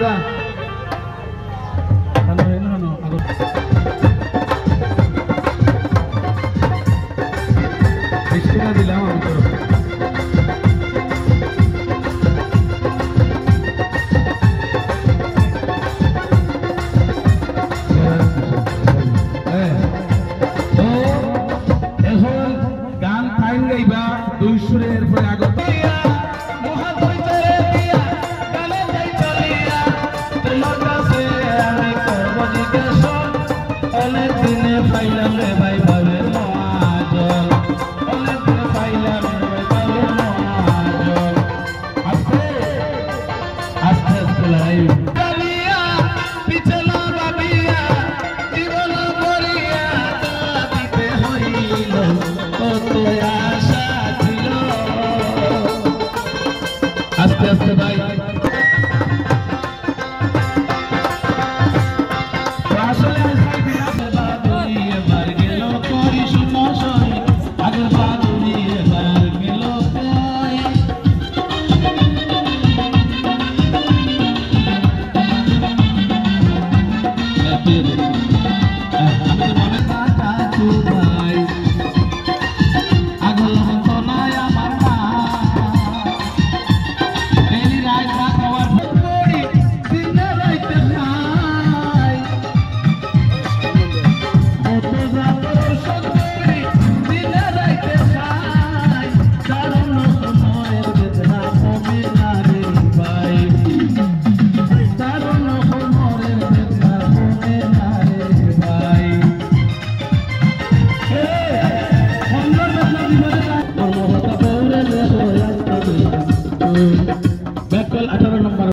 যা দিলাম আমি তো গান ফাইন গাইবা দুই সুরের পরে আগত অনেক দিনে পাইলাম রে ভাই ভাবে মহাজন অনেক দিনে পাইলাম রে ভাই ভাবে মহাজন আস্তে আস্তে আস্তে লড়াই পিছলা বাবিয়া জীবন করিয়া দিতে হইল কত আশা ছিল আস্তে আস্তে ভাই